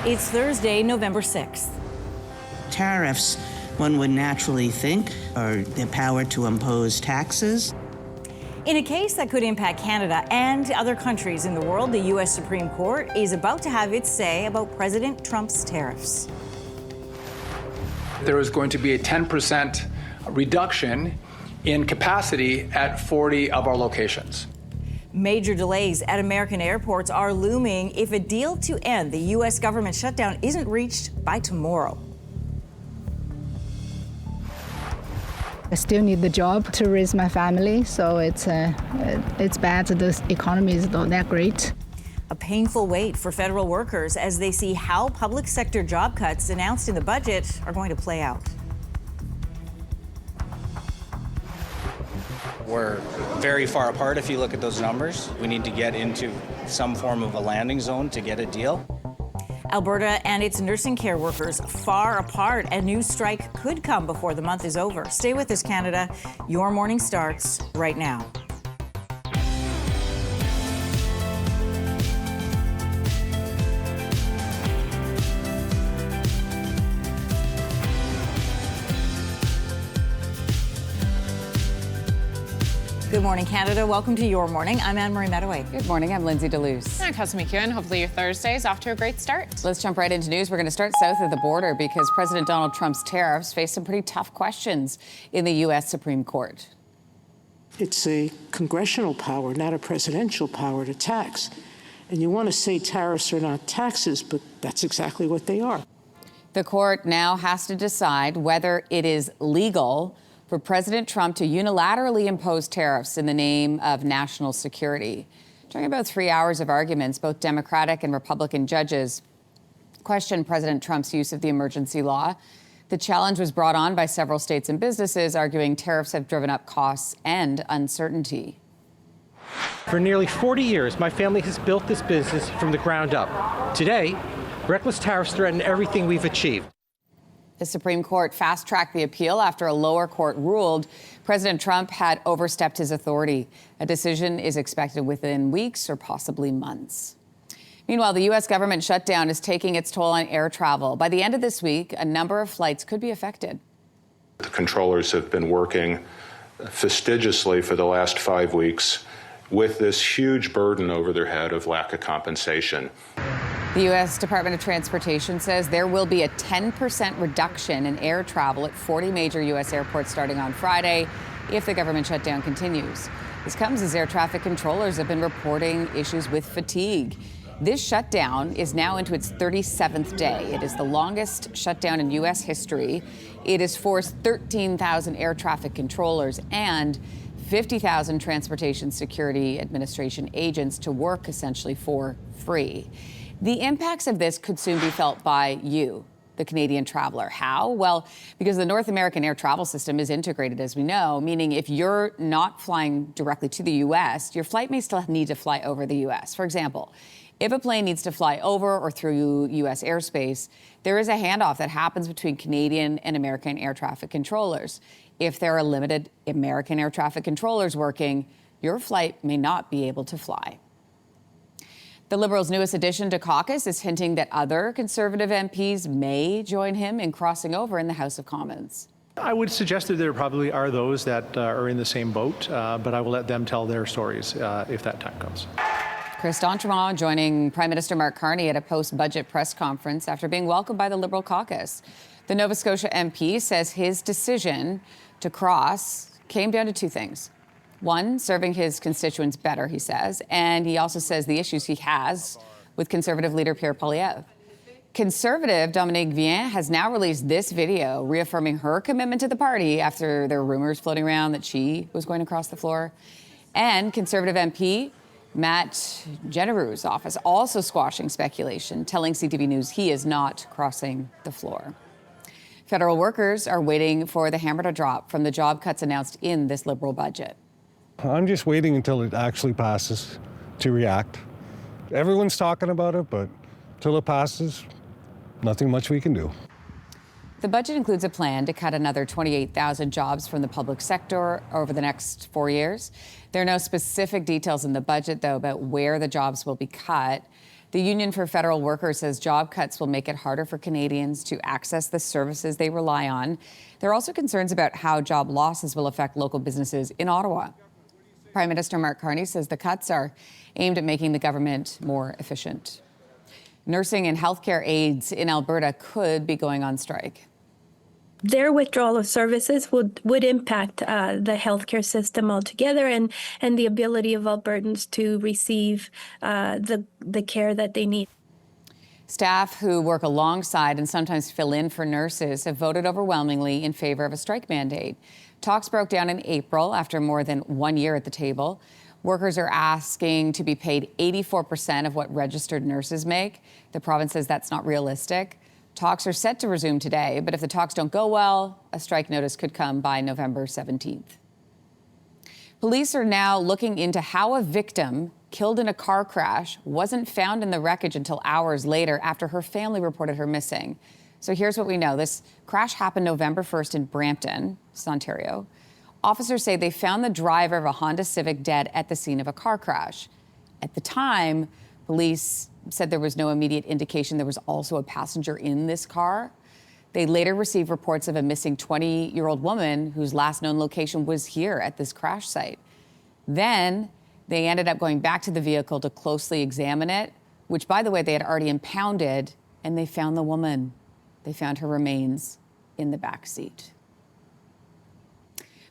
It's Thursday, November 6th. Tariffs, one would naturally think, are the power to impose taxes. In a case that could impact Canada and other countries in the world, the U.S. Supreme Court is about to have its say about President Trump's tariffs. There is going to be a 10% reduction in capacity at 40 of our locations. Major delays at American airports are looming if a deal to end the U.S. government shutdown isn't reached by tomorrow. I still need the job to raise my family, so it's bad that the economy is not that great. A painful wait for federal workers as they see how public sector job cuts announced in the budget are going to play out. We're very far apart if you look at those numbers. We need to get into some form of a landing zone to get a deal. Alberta and its nursing care workers far apart. A new strike could come before the month is over. Stay with us, Canada. Your morning starts right now. Good morning, Canada. Welcome to Your Morning. I'm Anne-Marie Mediwake. Good morning. I'm Lindsey Deluce. I'm Kelsey McEwen. Hopefully your Thursday is off to a great start. Let's jump right into news. We're going to start south of the border because President Donald Trump's tariffs face some pretty tough questions in the U.S. Supreme Court. It's a congressional power, not a presidential power to tax. And you want to say tariffs are not taxes, but that's exactly what they are. The court now has to decide whether it is legal for President Trump to unilaterally impose tariffs in the name of national security. During about 3 hours of arguments, both Democratic and Republican judges questioned President Trump's use of the emergency law. The challenge was brought on by several states and businesses, arguing tariffs have driven up costs and uncertainty. For nearly 40 years, my family has built this business from the ground up. Today, reckless tariffs threaten everything we've achieved. The Supreme Court fast-tracked the appeal after a lower court ruled President Trump had overstepped his authority. A decision is expected within weeks or possibly months. Meanwhile, the U.S. government shutdown is taking its toll on air travel. By the end of this week, a number of flights could be affected. The controllers have been working fastidiously for the last 5 weeks with this huge burden over their head of lack of compensation. The U.S. Department of Transportation says there will be a 10% reduction in air travel at 40 major U.S. airports starting on Friday if the government shutdown continues. This comes as air traffic controllers have been reporting issues with fatigue. This shutdown is now into its 37th day. It is the longest shutdown in U.S. history. It has forced 13,000 air traffic controllers and 50,000 Transportation Security Administration agents to work essentially for free. The impacts of this could soon be felt by you, the Canadian traveler. How? Well, because the North American air travel system is integrated, as we know, meaning if you're not flying directly to the U.S., your flight may still need to fly over the U.S. For example, if a plane needs to fly over or through U.S. airspace, there is a handoff that happens between Canadian and American air traffic controllers. If there are limited American air traffic controllers working, your flight may not be able to fly. The Liberals' newest addition to caucus is hinting that other Conservative MPs may join him in crossing over in the House of Commons. I would suggest that there probably are those that are in the same boat, but I will let them tell their stories if that time comes. Chris D'Entremont joining Prime Minister Mark Carney at a post-budget press conference after being welcomed by the Liberal caucus. The Nova Scotia MP says his decision to cross came down to two things. One, serving his constituents better, he says, and he also says the issues he has with Conservative leader Pierre Poilievre. Conservative Dominique Vien has now released this video reaffirming her commitment to the party after there were rumors floating around that she was going to cross the floor. And Conservative MP Matt Genereux's office also squashing speculation, telling CTV News he is not crossing the floor. Federal workers are waiting for the hammer to drop from the job cuts announced in this Liberal budget. I'm just waiting until it actually passes to react. Everyone's talking about it, but until it passes, nothing much we can do. The budget includes a plan to cut another 28,000 jobs from the public sector over the next 4 years. There are no specific details in the budget, though, about where the jobs will be cut. The Union for Federal Workers says job cuts will make it harder for Canadians to access the services they rely on. There are also concerns about how job losses will affect local businesses in Ottawa. Prime Minister Mark Carney says the cuts are aimed at making the government more efficient. Nursing and healthcare aides in Alberta could be going on strike. Their withdrawal of services would impact the healthcare system altogether and the ability of Albertans to receive the care that they need. Staff who work alongside and sometimes fill in for nurses have voted overwhelmingly in favor of a strike mandate. Talks broke down in April after more than 1 year at the table. Workers are asking to be paid 84% of what registered nurses make. The province says that's not realistic. Talks are set to resume today, but if the talks don't go well, a strike notice could come by November 17th. Police are now looking into how a victim killed in a car crash wasn't found in the wreckage until hours later after her family reported her missing. So here's what we know. This crash happened November 1st in Brampton, Ontario. Officers say they found the driver of a Honda Civic dead at the scene of a car crash. At the time, police said there was no immediate indication there was also a passenger in this car. They later received reports of a missing 20-year-old woman whose last known location was here at this crash site. Then they ended up going back to the vehicle to closely examine it, which, by the way, they had already impounded, and they found the woman. They found her remains in the back seat.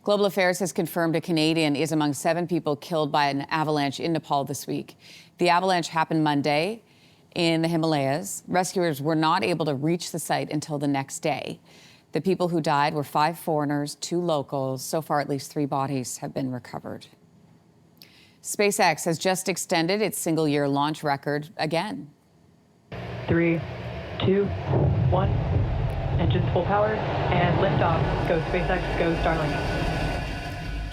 Global Affairs has confirmed a Canadian is among 7 people killed by an avalanche in Nepal this week. The avalanche happened Monday in the Himalayas. Rescuers were not able to reach the site until the next day. The people who died were 5 foreigners, 2 locals. So far, at least 3 bodies have been recovered. SpaceX has just extended its single-year launch record again. 3, 2, 1. Engines full power and liftoff. Go SpaceX, go Starlink.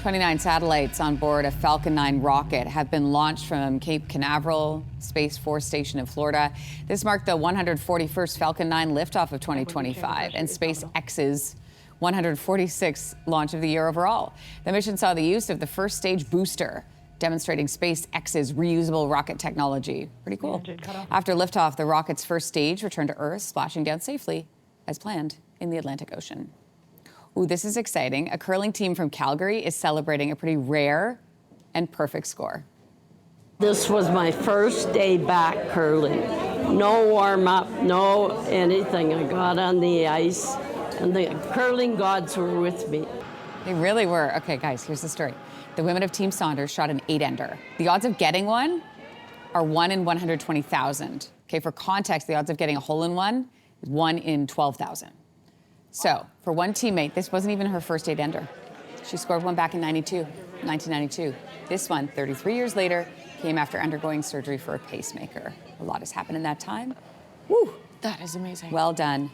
29 satellites on board a Falcon 9 rocket have been launched from Cape Canaveral Space Force Station in Florida. This marked the 141st Falcon 9 liftoff of 2025 and SpaceX's 146th launch of the year overall. The mission saw the use of the first stage booster, demonstrating SpaceX's reusable rocket technology. Pretty cool. After liftoff, the rocket's first stage returned to Earth, splashing down safely, as planned, in the Atlantic Ocean. Ooh, this is exciting. A curling team from Calgary is celebrating a pretty rare and perfect score. This was my first day back curling. No warm-up, no anything. I got on the ice, and the curling gods were with me. They really were. Okay, guys, here's the story. The women of Team Saunders shot an 8-ender. The odds of getting one are 1 in 120,000. Okay, for context, the odds of getting a hole-in-one is 1 in 12,000. So, for one teammate, this wasn't even her first 8-ender. She scored one back in 1992. This one, 33 years later, came after undergoing surgery for a pacemaker. A lot has happened in that time. Woo! That is amazing. Well done.